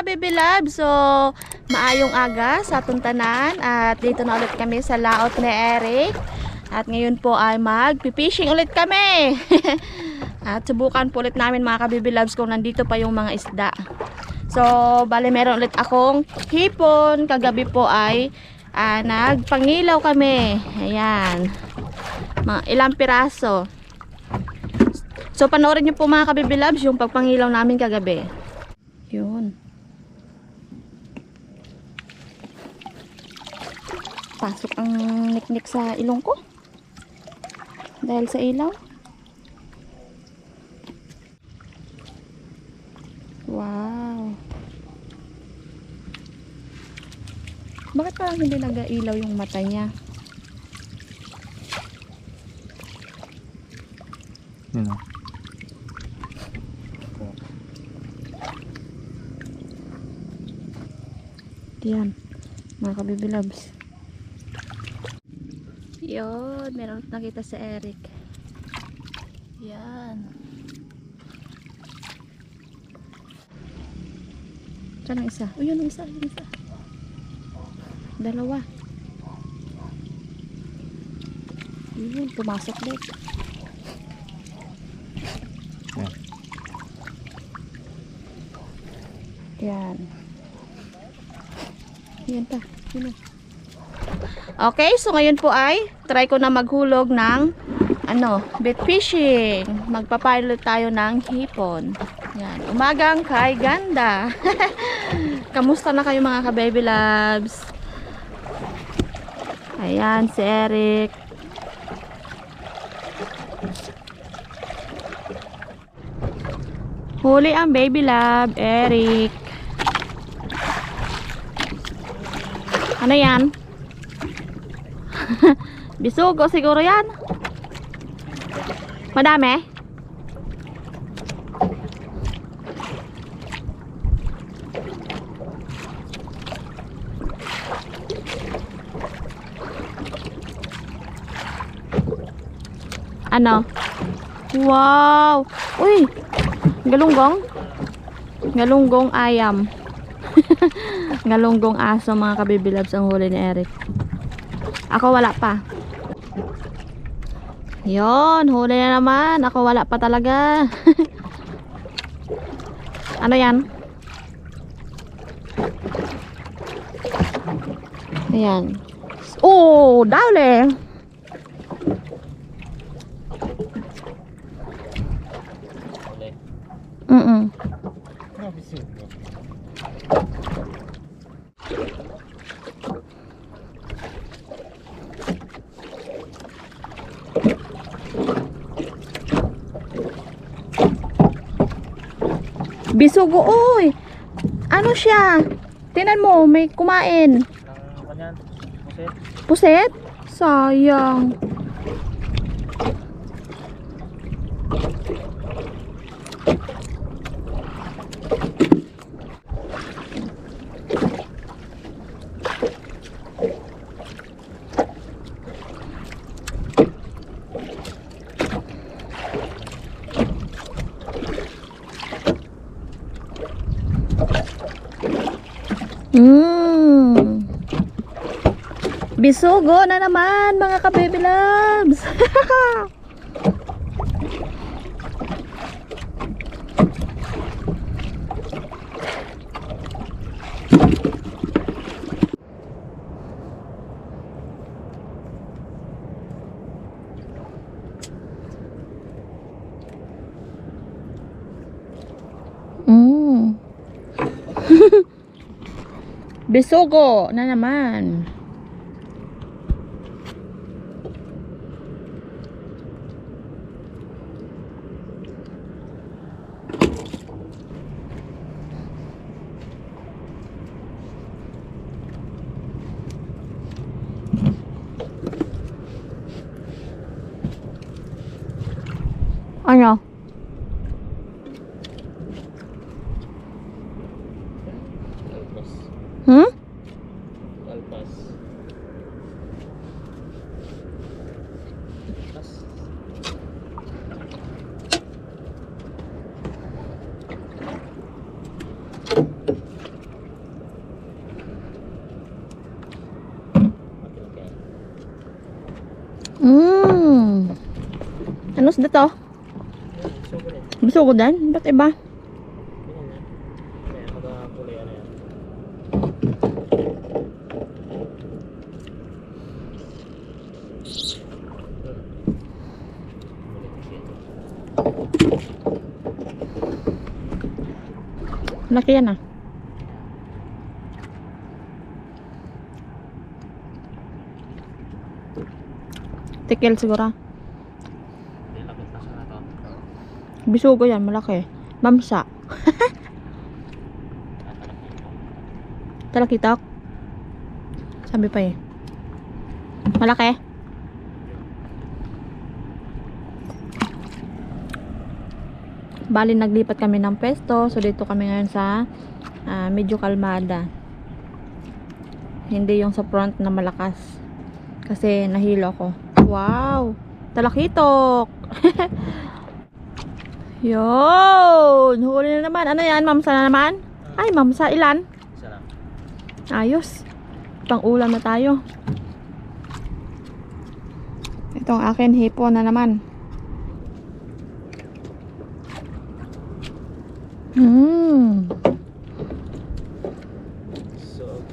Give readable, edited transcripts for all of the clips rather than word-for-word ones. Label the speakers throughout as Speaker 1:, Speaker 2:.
Speaker 1: ka-baby love. So, maayong aga sa tuntanan at dito na ulit kami sa laot ni Eric. At ngayon po ay mag-fishing ulit kami. At subukan po ulit namin mga ka-baby loves kung nandito pa yung mga isda. So, bale meron ulit akong hipon. Kagabi po ay nagpangilaw kami. Ayan. Mga ilang piraso. So, panoorin nyo po mga ka-baby loves yung pagpangilaw namin kagabi. Yun. Pasok ang niknik sa ilong ko. Dahil sa ilaw. Wow. Bakit parang hindi nag-ilaw yung mata niya?
Speaker 2: Yun o.
Speaker 1: Yan, mga ka-baby loves. Yun, meron nakita si Eric. Yan. Saan ang isa? Yun ang isa, yung isa. Dalawa. Yun, pumasok din. Yan. Yan pa. Yun. Okay, so ngayon po ay try ko na maghulog ng bait fishing. Magpapilot tayo ng hipon. Yan, umagang kay ganda. Kamusta na kayo mga ka-baby loves? Ayan si Eric. Huli ang baby love, Eric. Ano yan? Bisugo siguro yan. Madami? Ano? Wow! Uy! Galunggong? Galunggong ayam. Galunggong aso mga ka-baby loves ang huli ni Eric. Ako wala pa. Yon, huli na naman. Ako wala pa talaga. Ano yan? Ayan. Oh, dahil. Bisugo, oy. Ano siya? Tingnan mo, may kumain. Puset? Sayang. Bisugo na naman mga ka-baby loves. Bisugo na naman. Ano? Hmm?
Speaker 2: Alpas.
Speaker 1: Ano sa to?
Speaker 2: So, ko rin.
Speaker 1: Gusto ko din? Ba't iba?
Speaker 2: Ganyan na. Kaya magkakulay ano yan.
Speaker 1: Laki yan ah. Tikil siguro.
Speaker 2: Lapit na siya na to.
Speaker 1: Bisugo yan, malaki. Mamsa. Talakitok. Sabi pa eh. Malaki. Bali naglipat kami ng pwesto. So dito kami ngayon sa medyo kalmada. Hindi yung sa front na malakas. Kasi nahilo ko. Wow! Talakitok! Yun! Huli na naman. Ano yan? Mamsa na naman? Ay, mamsa. Ilan?
Speaker 2: Isa lang.
Speaker 1: Ayos. Pang ulam na tayo. Itong akin hipon na naman.
Speaker 2: So,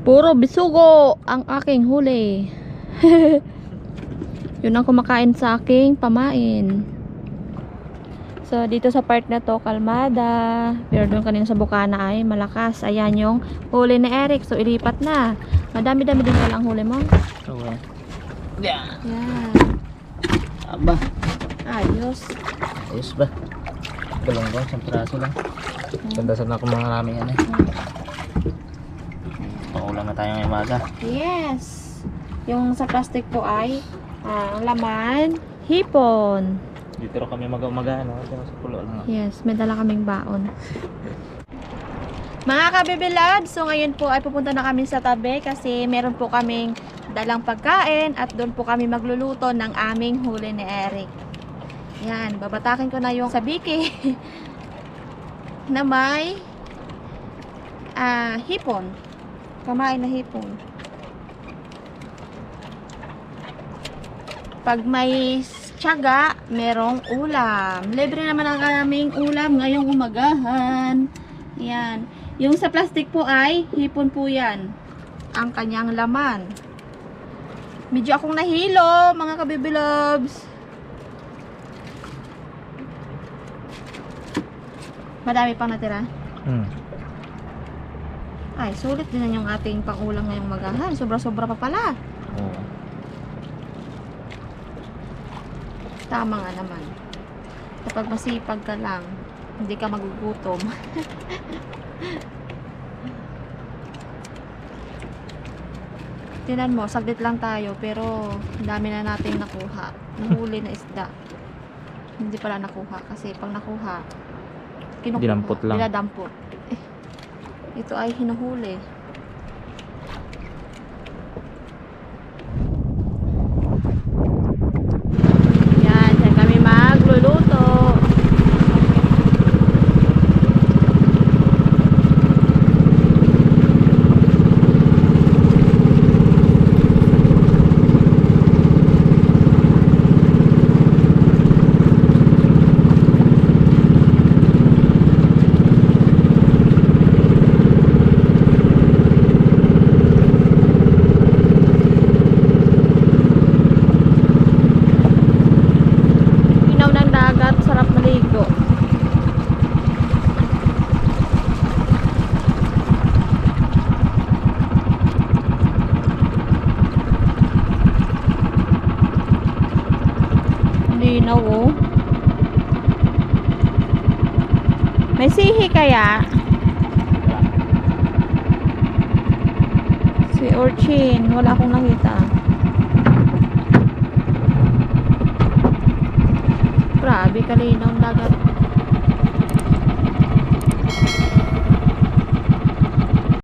Speaker 1: Puro bisugo ang aking huli. Yun ang kumakain sa aking pamain. So dito sa part na to kalmada. Pero doon kanina sa bukana ay malakas. Ayan yung huli ni Eric. So ilipat na. Madami-dami din pala ang huli mo.
Speaker 2: okay. Yeah.
Speaker 1: Yan.
Speaker 2: Aba.
Speaker 1: Ayos.
Speaker 2: Ayos ba? Galong-galong, isang piraso lang. Ganda sana kung mga rami yan eh. Pangulam na tayo ngayong umaga.
Speaker 1: Yes. Yung sa plastic po ay laman, hipon.
Speaker 2: Dito rin kami mag-umaga, no? Dito sa pulo lang.
Speaker 1: Yes, may dala kaming baon. Mga kabibilad, so ngayon po ay pupunta na kami sa tabi kasi meron po kaming dalang pagkain at doon po kami magluluto ng aming huli ni Eric. Yan, babatakin ko na yung sabiki na may hipon. Kamain na hipon. Pag may tiyaga, merong ulam. Libre naman ang aming ulam ngayong umagahan. Yan. Yung sa plastic po ay hipon po yan. Ang kanyang laman. Medyo akong nahilo, mga kabibilobs. Madami pang natira. Ay, sulit din na yung ating pang-ulam ngayong magahan. Sobra-sobra pa pala.
Speaker 2: Oo.
Speaker 1: Tama nga naman. Kapag masipag ka lang, hindi ka magugutom. Tinan mo, saglit lang tayo, pero dami na nating nakuha. Nahuli na isda. Hindi pala nakuha, kasi pag nakuha, kinukuha.
Speaker 2: Dinampot lang.
Speaker 1: Dinadampot. Ito ay hinuhuli. Yan, dyan kami magluluto. Sarap maligo. Linaw oh. May sihi kaya? Si Orchin, wala akong nakita. Grabe kalinaw ang dagat.